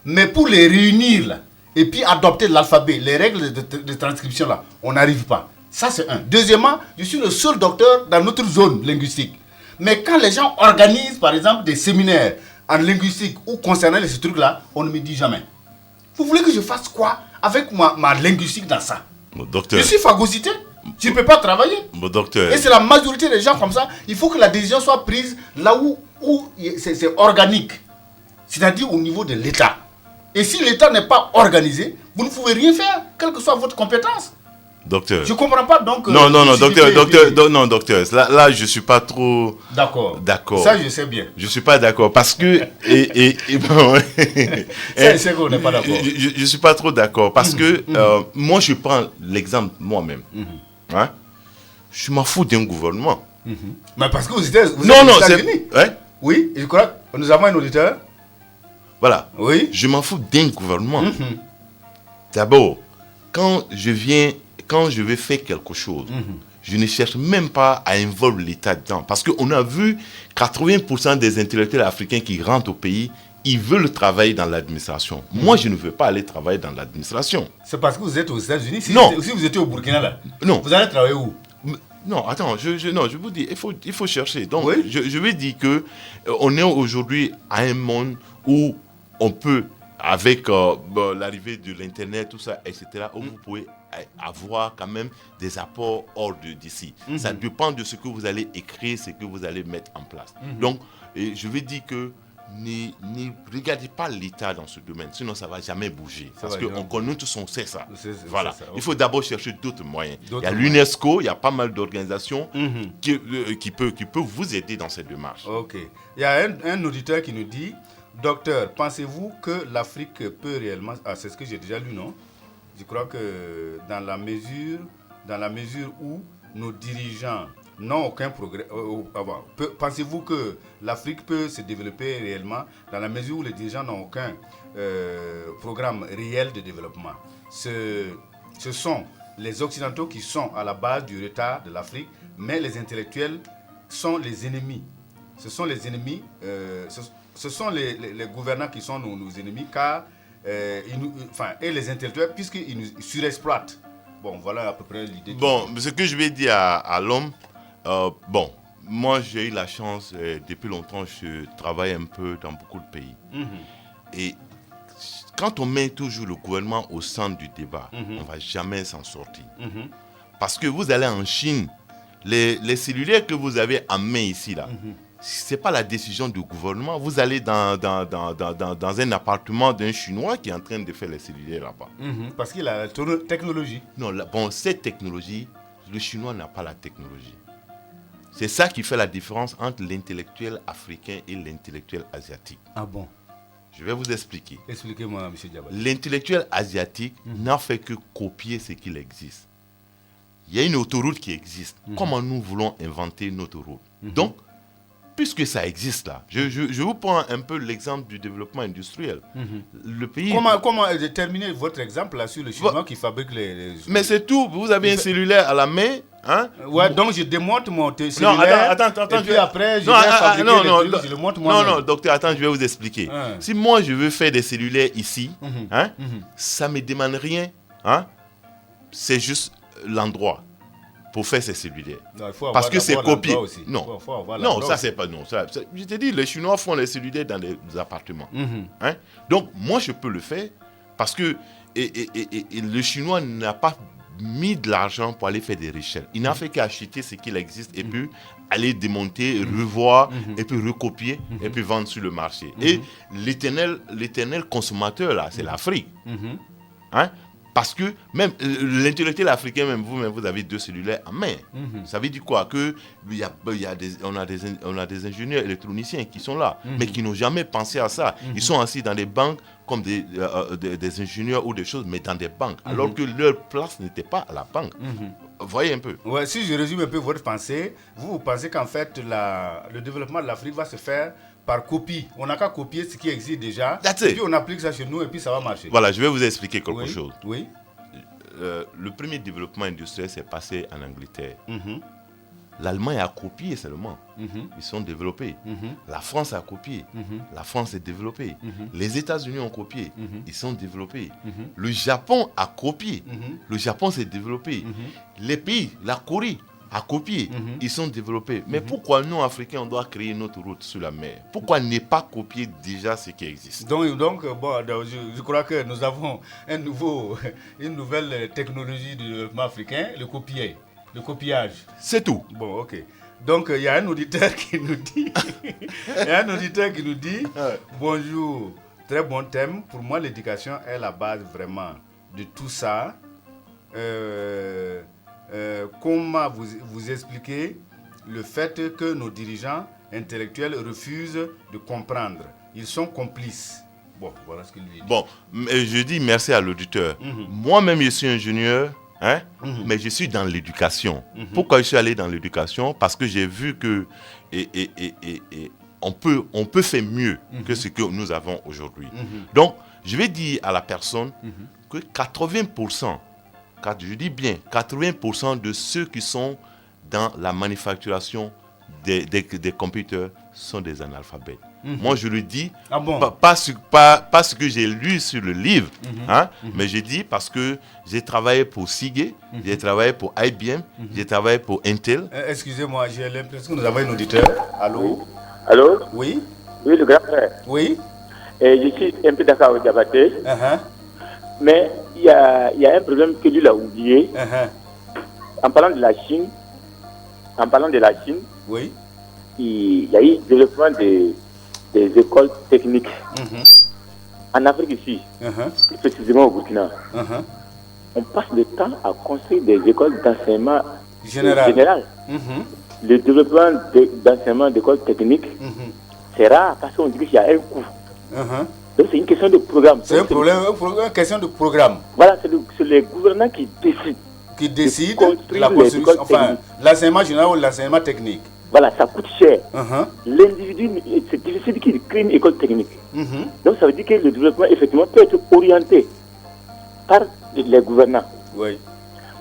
Mais pour les réunir là, et puis adopter l'alphabet, les règles de transcription là, on n'arrive pas. Ça c'est un. Deuxièmement, je suis le seul docteur dans notre zone linguistique. Mais quand les gens organisent par exemple des séminaires en linguistique ou concernant ces trucs là, on ne me dit jamais. Vous voulez que je fasse quoi avec ma linguistique dans ça? Mon docteur. Je suis phagocyté. Je ne peux pas travailler. Mon docteur. Et c'est la majorité des gens comme ça. Il faut que la décision soit prise là où c'est organique. C'est-à-dire au niveau de l'État. Et si l'État n'est pas organisé, vous ne pouvez rien faire, quelle que soit votre compétence. Docteur. Je ne comprends pas donc... Non, docteur. Là, je ne suis pas trop... D'accord. Ça, je sais bien. Je ne suis pas d'accord parce que... c'est qu'on n'est pas d'accord. Je ne suis pas trop d'accord parce que moi, je prends l'exemple moi-même. Hein? Je m'en fous d'un gouvernement. Mais parce que vous êtes aux États-Unis. Ouais? Oui, je crois que nous avons un auditeur. Voilà. Oui. Je m'en fous d'un gouvernement. D'abord, quand je vais faire quelque chose, je ne cherche même pas à involver l'État dedans. Parce qu'on a vu 80% des intellectuels africains qui rentrent au pays, ils veulent travailler dans l'administration. Moi, je ne veux pas aller travailler dans l'administration. C'est parce que vous êtes aux États-Unis. Si vous étiez au Burkina, là, non. Vous allez travailler où? Non, attends, je vous dis, il faut chercher. Donc, oui? je vais dire que on est aujourd'hui à un monde où on peut, avec l'arrivée de l'Internet, tout ça, etc., où vous pouvez avoir quand même des apports hors d'ici. Ça dépend de ce que vous allez écrire, ce que vous allez mettre en place. Donc, je vais dire que ne regardez pas l'État dans ce domaine, sinon ça ne va jamais bouger. Parce qu'on connaît tous, on sait ça. Voilà. Ça, okay. Il faut d'abord chercher d'autres moyens. Il y a l'UNESCO, il y a pas mal d'organisations qui peuvent vous aider dans cette démarche. Ok. Il y a un auditeur qui nous dit, docteur, pensez-vous que l'Afrique peut réellement... Ah, c'est ce que j'ai déjà lu, non? Je crois que dans la mesure où nos dirigeants n'ont aucun progrès... pensez-vous que l'Afrique peut se développer réellement dans la mesure où les dirigeants n'ont aucun programme réel de développement? Ce sont les Occidentaux qui sont à la base du retard de l'Afrique, mais les intellectuels sont les ennemis. Ce sont les ennemis... ce sont les gouvernants qui sont nos ennemis, car et les intellectuels, puisqu'ils nous surexploitent. Bon, voilà à peu près l'idée. Bon, ce que je vais dire à l'homme, moi j'ai eu la chance, depuis longtemps, je travaille un peu dans beaucoup de pays. Et quand on met toujours le gouvernement au centre du débat, on ne va jamais s'en sortir. Parce que vous allez en Chine, les cellulaires que vous avez en main ici, là, ce n'est pas la décision du gouvernement. Vous allez dans un appartement d'un Chinois qui est en train de faire les cellulaires là-bas. Parce qu'il a la technologie. Non, cette technologie, le Chinois n'a pas la technologie. C'est ça qui fait la différence entre l'intellectuel africain et l'intellectuel asiatique. Ah bon? Je vais vous expliquer. Expliquez-moi, M. Diabaté. L'intellectuel asiatique n'a fait que copier ce qu'il existe. Il y a une autoroute qui existe. Comment nous voulons inventer une autoroute? Donc, puisque ça existe là, je vous prends un peu l'exemple du développement industriel. Le pays... Comment déterminer votre exemple là sur le Chinois qui fabrique les... Mais c'est tout, vous avez un cellulaire à la main. Hein? Ouais, donc je démonte mon cellulaire. Non, attends, et puis après, je vais fabriquer les trucs, je le montre moi-même. Non, docteur, attends, je vais vous expliquer. Si moi je veux faire des cellulaires ici, ça ne me demande rien. C'est juste l'endroit pour faire ces cellulaires. Non, parce que c'est copié. Non, ça c'est pas... Non, je te dis, les Chinois font les cellulaires dans les appartements. Donc, moi je peux le faire parce que le Chinois n'a pas mis de l'argent pour aller faire des recherches. Il n'a fait qu'acheter ce qu'il existe et puis aller démonter, revoir et puis recopier et puis vendre sur le marché. Et l'éternel consommateur là, c'est l'Afrique. Parce que même l'intellectuel africain, même vous avez 2 cellulaires en main. Ça veut dire quoi? On a des ingénieurs électroniciens qui sont là, mais qui n'ont jamais pensé à ça. Ils sont assis dans des banques comme des ingénieurs ou des choses, mais dans des banques, alors que leur place n'était pas à la banque. Voyez un peu. Ouais, si je résume un peu votre pensée, vous pensez qu'en fait, le développement de l'Afrique va se faire par copie. On n'a qu'à copier ce qui existe déjà. That's Et it. puis on applique ça chez nous et puis ça va marcher. Voilà, je vais vous expliquer quelque Oui, chose. oui. Le premier développement industriel s'est passé en Angleterre. Mhm, L'Allemagne a copié seulement. mhm, Ils sont développés. mhm, La France a copié. mhm, La France est développée. mhm, Les États-Unis ont copié. Mhm. Ils sont développés. mhm, Le Japon a copié. mhm, Le Japon s'est développé. Les pays, la Corée a copié. Mhm. Ils sont développés. Mais pourquoi nous, Africains, on doit créer notre route sur la mer? Pourquoi ne pas copier déjà ce qui existe? Donc, bon, je crois que nous avons une nouvelle technologie du développement africain, le copiage. C'est tout. Bon, ok. Donc, il y a un auditeur qui nous dit, bonjour, très bon thème. Pour moi, l'éducation est la base vraiment de tout ça. Comment vous expliquez le fait que nos dirigeants intellectuels refusent de comprendre? Ils sont complices. Bon, voilà ce qu'il lui dit. Bon, je dis merci à l'auditeur. Mhm. Moi-même, je suis ingénieur, hein, Mhm. mais je suis dans l'éducation. Mhm. Pourquoi je suis allé dans l'éducation? Parce que j'ai vu que on peut faire mieux que ce que nous avons aujourd'hui. Mhm. Donc, je vais dire à la personne Mhm. que 80%, je dis bien 80% de ceux qui sont dans la manufacturation des computers sont des analphabètes. Mhm. Moi, je le dis, Ah bon? pas ce que j'ai lu sur le livre, hein, mais je dis parce que j'ai travaillé pour Seagate, j'ai travaillé pour IBM, j'ai travaillé pour Intel. Excusez-moi, j'ai l'impression que nous avons un auditeur. Allô? Allô? Oui? Oui, le grand frère. Oui? Je suis un peu d'accord avec Diabaté, Uh-huh. mais il y a un problème que lui a oublié. Uh-huh. En parlant de la Chine, Oui? il y a eu le développement des écoles techniques. Mhm. En Afrique ici, Uh-huh. plus précisément au Burkina, Uh-huh. on passe le temps à construire des écoles d'enseignement Général. Mhm. Le développement d'enseignement d'écoles techniques, Mhm. c'est rare parce qu'on dit qu'il y a un coût. Uh-huh. Donc c'est une question de programme. C'est un Donc, problème, une question de programme Voilà, c'est les gouvernants qui décident. qui décide construire la les construction, écoles enfin, techniques. l'enseignement général ou l'enseignement technique. Voilà, ça coûte cher. Uh-huh. L'individu, c'est difficile qu'il crée une école technique. Mhm. Donc ça veut dire que le développement, effectivement, peut être orienté par les gouvernants. Oui,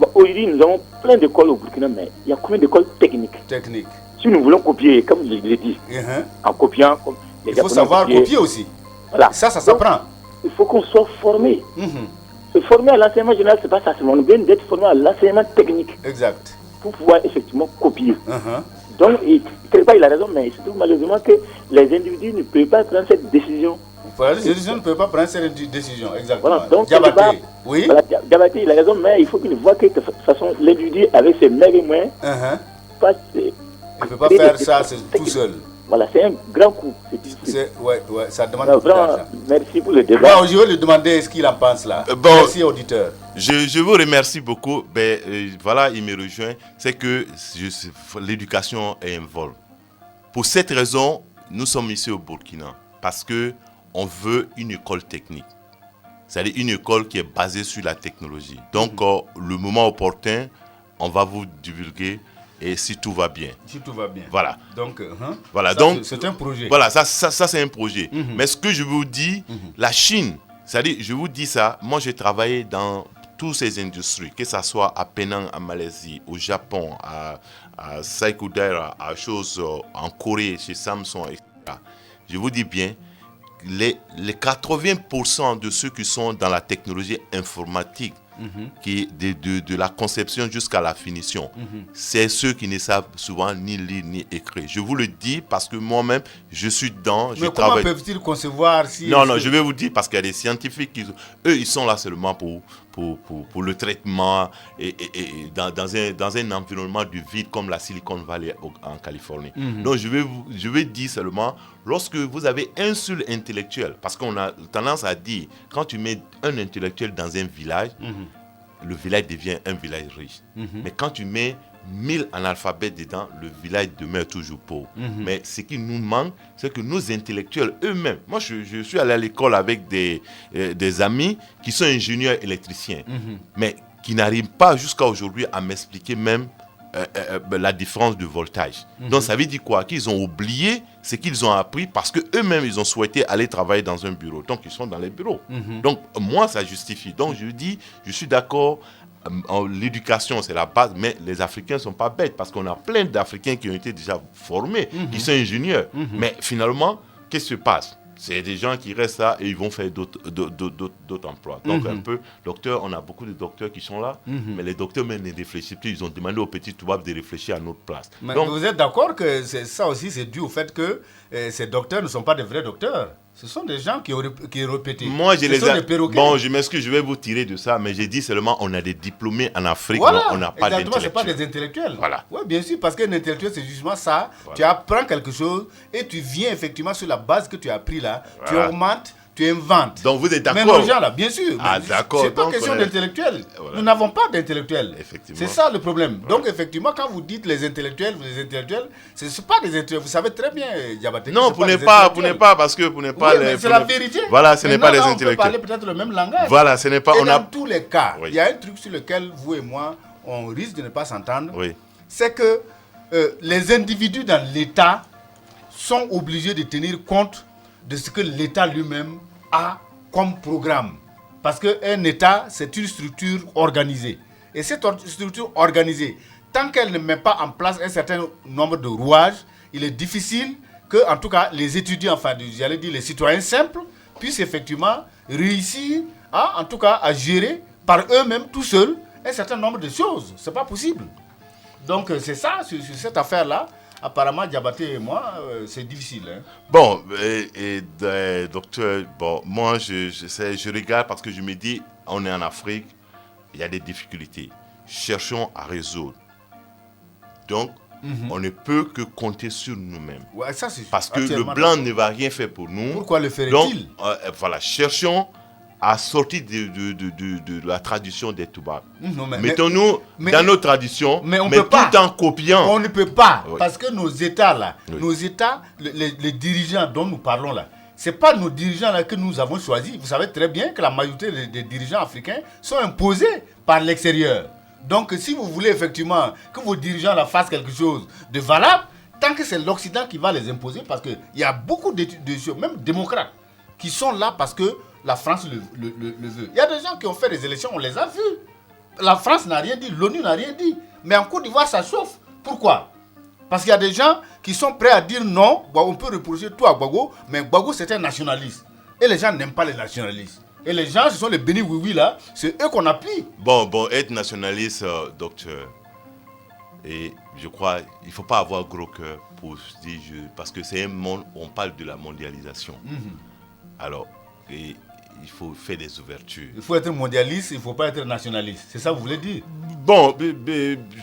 Bon, aujourd'hui, nous avons plein d'écoles au Burkina, mais il y a combien d'écoles techniques? technique. Si nous voulons copier, comme je l'ai dit, Uh-huh. en copiant, comme les Il faut Japonais savoir copiaient, copier aussi. Voilà. Ça Donc, s'apprend. il faut qu'on soit formé. Mhm. Se former à l'enseignement général, c'est pas ça, c'est bien d'être formé à l'enseignement technique Exact. pour pouvoir effectivement copier. Uh-huh. Donc, quelque part, il a raison, mais il se trouve malheureusement que les individus ne peuvent pas prendre cette décision. Voilà, les décisions ne peuvent pas prendre cette décision. Exactement. Voilà, donc, Diabaté. quelque part, Oui? Voilà, Diabaté, il a raison, mais il faut qu'il voit que de toute façon, l'individu, avec ses maigres moyens, Uh-huh. pas, Il ne peut pas faire ça tout seul. Voilà, c'est un grand coup. C'est difficile. Ouais, ça demande Alors, beaucoup vraiment, d'argent. merci pour le débat. Bon, je vais lui demander ce qu'il en pense là. Bon. Merci, auditeur. Je vous remercie beaucoup. Voilà, il me rejoint. C'est que l'éducation est un vol. Pour cette raison, nous sommes ici au Burkina. Parce qu'on veut une école technique. C'est-à-dire une école qui est basée sur la technologie. Donc, le moment opportun, on va vous divulguer et si tout va bien. Si tout va bien. Voilà. Donc, Voilà, ça, donc c'est un projet. Voilà, ça c'est un projet. Mais ce que je vous dis, la Chine, c'est-à-dire, je vous dis ça, moi j'ai travaillé dans toutes ces industries, que ce soit à Penang, en Malaisie, au Japon, à Saikudera, à en Corée, chez Samsung, etc. Je vous dis bien, les 80% de ceux qui sont dans la technologie informatique, qui de la conception jusqu'à la finition, c'est ceux qui ne savent souvent ni lire ni écrire. Je vous le dis parce que moi-même, je suis dedans. Mais comment peuvent-ils concevoir si... Non, je vais vous dire parce qu'il y a des scientifiques eux, ils sont là seulement pour le traitement et dans un environnement du vide comme la Silicon Valley en Californie. Donc, je vais dire seulement, lorsque vous avez un seul intellectuel, parce qu'on a tendance à dire, quand tu mets un intellectuel dans un village, le village devient un village riche. Mais quand tu mets 1000 analphabètes dedans, le village demeure toujours pauvre. Mais ce qui nous manque, c'est que nos intellectuels eux-mêmes, moi je suis allé à l'école avec des amis qui sont ingénieurs électriciens, mais qui n'arrivent pas jusqu'à aujourd'hui à m'expliquer même la différence de voltage. Donc ça veut dire quoi? Qu'ils ont oublié ce qu'ils ont appris parce qu'eux-mêmes, ils ont souhaité aller travailler dans un bureau. Donc ils sont dans les bureaux. Donc moi, ça justifie. Donc je dis, je suis d'accord, l'éducation, c'est la base, mais les Africains ne sont pas bêtes parce qu'on a plein d'Africains qui ont été déjà formés, qui sont ingénieurs. Mais finalement, qu'est-ce qui se passe? C'est des gens qui restent là et ils vont faire d'autres emplois. Donc un peu, docteur, on a beaucoup de docteurs qui sont là, mais les docteurs même ne réfléchissent plus. Ils ont demandé aux petits Toubabs de réfléchir à notre place. Mais donc, vous êtes d'accord que ça aussi, c'est dû au fait que ces docteurs ne sont pas des vrais docteurs. Ce sont des gens qui ont répété. Moi, je les ai... Des Bon, je m'excuse, je vais vous tirer de ça, mais j'ai dit seulement on a des diplômés en Afrique, voilà, mais on n'a pas d'intellectuels. C'est pas des intellectuels. Voilà. Oui, bien sûr, parce qu'un intellectuel, c'est justement ça. Voilà. Tu apprends quelque chose et tu viens effectivement sur la base que tu as appris là. Voilà. Tu augmentes, tu inventes. Donc vous êtes d'accord? Même les gens là, bien sûr. Ah, d'accord. C'est pas Donc, question d'intellectuels. Voilà. Nous n'avons pas d'intellectuels. Effectivement. C'est ça le problème. Voilà. Donc effectivement, quand vous dites les intellectuels, ce ne sont pas des intellectuels. Vous savez très bien, Diabaté. Non, vous n'êtes pas, parce que vous n'êtes pas oui, mais c'est la vérité. Voilà, ce n'est pas les On peut intellectuels. parler peut-être le même langage. Voilà, ce n'est pas. Et on dans a... tous les cas, Oui. il y a un truc sur lequel vous et moi, on risque de ne pas s'entendre. Oui. C'est que les individus dans l'État sont obligés de tenir compte de ce que l'État lui-même a comme programme. Parce qu'un État, c'est une structure organisée. Et cette structure organisée, tant qu'elle ne met pas en place un certain nombre de rouages, il est difficile que, en tout cas, les étudiants, enfin, j'allais dire les citoyens simples, puissent effectivement réussir, en tout cas, à gérer par eux-mêmes, tout seuls, un certain nombre de choses. Ce n'est pas possible. Donc, c'est ça, sur cette affaire-là. Apparemment, Diabaté et moi, c'est difficile. Hein. Bon, docteur, bon, moi, je regarde parce que je me dis, on est en Afrique, il y a des difficultés. Cherchons à résoudre. Donc, on ne peut que compter sur nous-mêmes. Ouais, ça, parce que le blanc ne va rien faire pour nous. Pourquoi le ferait-il? Donc, voilà, cherchons à sortir de la tradition des Toubabs. Mettons-nous dans nos traditions, mais tout en copiant. On ne peut pas, oui. Parce que nos États, là, nos États, les dirigeants dont nous parlons là, ce n'est pas nos dirigeants là que nous avons choisis. Vous savez très bien que la majorité des dirigeants africains sont imposés par l'extérieur. Donc, si vous voulez effectivement que vos dirigeants là fassent quelque chose de valable, tant que c'est l'Occident qui va les imposer, parce qu'il y a beaucoup de même démocrates, qui sont là parce que la France le veut. Il y a des gens qui ont fait des élections, on les a vus. La France n'a rien dit, l'ONU n'a rien dit. Mais en Côte d'Ivoire, ça chauffe. Pourquoi? Parce qu'il y a des gens qui sont prêts à dire non. Bon, on peut reprocher tout à Gbagbo, mais Gbagbo, c'est un nationaliste. Et les gens n'aiment pas les nationalistes. Et les gens, ce sont les bénis oui-oui là, c'est eux qu'on appuie. Bon, être nationaliste, docteur, et je crois, il ne faut pas avoir gros cœur pour se dire, parce que c'est un monde, on parle de la mondialisation. Alors, il faut faire des ouvertures. Il faut être mondialiste, il ne faut pas être nationaliste. C'est ça que vous voulez dire? Bon,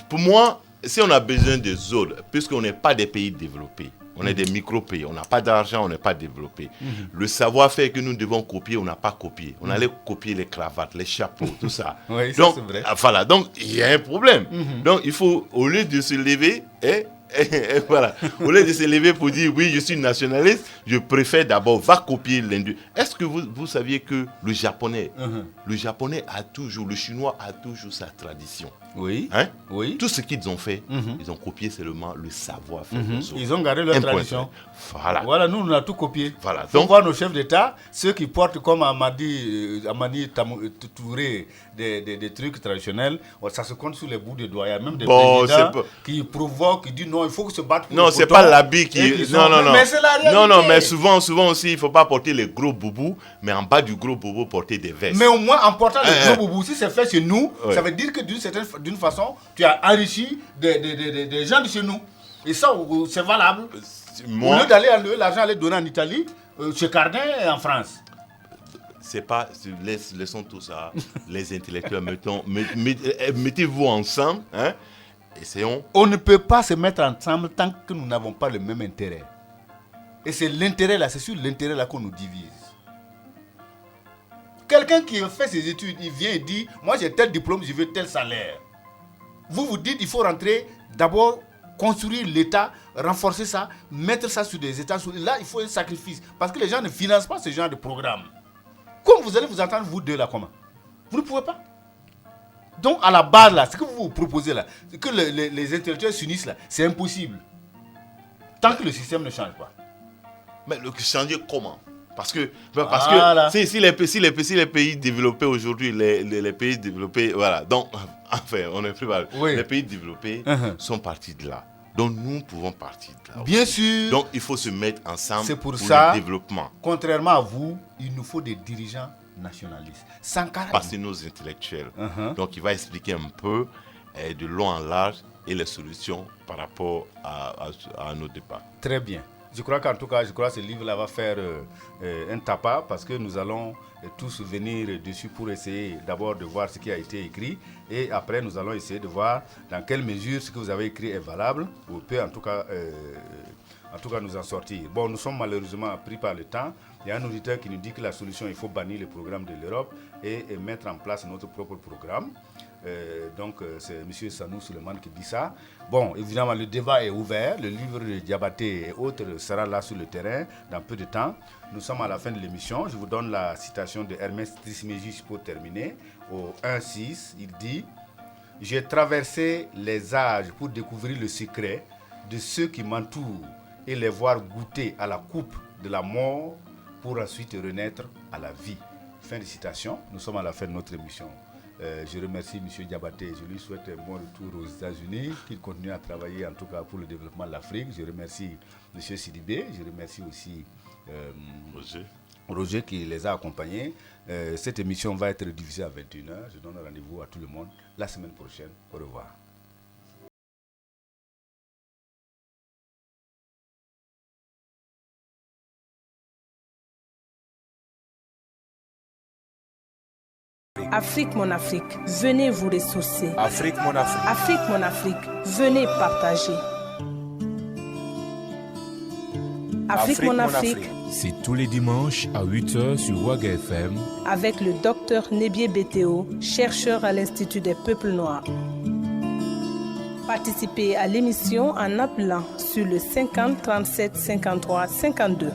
pour moi, si on a besoin des autres, puisqu'on n'est pas des pays développés, on est des micro-pays, on n'a pas d'argent, on n'est pas développé. Le savoir-faire que nous devons copier, on n'a pas copié. On allait copier les cravates, les chapeaux, tout ça. Oui, donc, ça c'est vrai. Voilà, donc il y a un problème. Donc il faut, au lieu de se lever, voilà. Au lieu de se lever pour dire oui, je suis nationaliste, je préfère d'abord copier l'industrie. Est-ce que vous saviez que le japonais a toujours, le chinois a toujours sa tradition? Oui. Hein? Oui. Tout ce qu'ils ont fait, ils ont copié seulement le savoir-faire. Ils ont gardé leur tradition. Voilà, nous, on a tout copié. Voilà. Donc, voir nos chefs d'État, ceux qui portent comme Amani Touré des trucs traditionnels, ça se compte sur les bouts des doigts. Il y a même des présidents qui provoquent, qui disent non, il faut que se battre pour non, c'est pas l'habit qui... Non. Mais c'est la réalité. Non, mais souvent aussi, il ne faut pas porter les gros boubous, mais en bas du gros boubou, porter des vestes. Mais au moins, en portant les gros boubous, si c'est fait chez nous, ça veut dire que d'une façon, tu as enrichi des gens de chez nous. Et ça, c'est valable. Au lieu d'aller l'argent aller donner en Italie, chez Cardin et en France. C'est pas... Laissons tout ça. Les intellectuels, mettez-vous ensemble, hein. Essayons. On ne peut pas se mettre ensemble tant que nous n'avons pas le même intérêt. Et c'est l'intérêt là, c'est sur l'intérêt là qu'on nous divise. Quelqu'un qui a fait ses études, il vient et dit, moi j'ai tel diplôme, je veux tel salaire. Vous dites, il faut rentrer, d'abord construire l'État, renforcer ça, mettre ça sur des États. Là, il faut un sacrifice. Parce que les gens ne financent pas ce genre de programme. Comment vous allez vous entendre, vous deux là, comment? Vous ne pouvez pas. Donc, à la base, là, ce que vous proposez là, que les intellectuels s'unissent là, c'est impossible. Tant que le système ne change pas. Mais le changer comment? Parce que si les pays développés aujourd'hui, les pays développés, voilà, donc, enfin, on est plus mal. Oui. Les pays développés sont partis de là. Donc, nous pouvons partir de là. Bien aussi. sûr. Donc, il faut se mettre ensemble pour ça, le développement. Contrairement à vous, il nous faut des dirigeants nationalistes. Parce que nos intellectuels. Donc, il va expliquer un peu de long en large et les solutions par rapport à nos débats. Très bien. Je crois qu'en tout cas, ce livre-là va faire un tapas parce que nous allons tous venir dessus pour essayer d'abord de voir ce qui a été écrit et après nous allons essayer de voir dans quelle mesure ce que vous avez écrit est valable ou peut en tout cas nous en sortir. Bon, nous sommes malheureusement pris par le temps. Il y a un auditeur qui nous dit que la solution, il faut bannir le programme de l'Europe et mettre en place notre propre programme. Donc c'est M. Sanou Suleiman qui dit ça. Bon, évidemment, le débat est ouvert. Le livre de Diabaté et autres sera là sur le terrain dans peu de temps. Nous sommes à la fin de l'émission. Je vous donne la citation de Hermès Trismégistus pour terminer. Au 1.6, il dit « J'ai traversé les âges pour découvrir le secret de ceux qui m'entourent et les voir goûter à la coupe de la mort pour ensuite renaître à la vie. » Fin de citation. Nous sommes à la fin de notre émission. Je remercie M. Diabaté. Je lui souhaite un bon retour aux États-Unis, qu'il continue à travailler en tout cas pour le développement de l'Afrique. Je remercie M. Sidibé. Je remercie aussi Roger qui les a accompagnés. Cette émission va être diffusée à 21h. Je donne rendez-vous à tout le monde la semaine prochaine. Au revoir. Afrique, mon Afrique, venez vous ressourcer. Afrique, mon Afrique. Afrique, mon Afrique, venez partager. Afrique, mon Afrique. C'est tous les dimanches à 8h sur Waga FM. Avec le docteur Nebié Bétéo, chercheur à l'Institut des peuples noirs. Participez à l'émission en appelant sur le 50 37 53 52.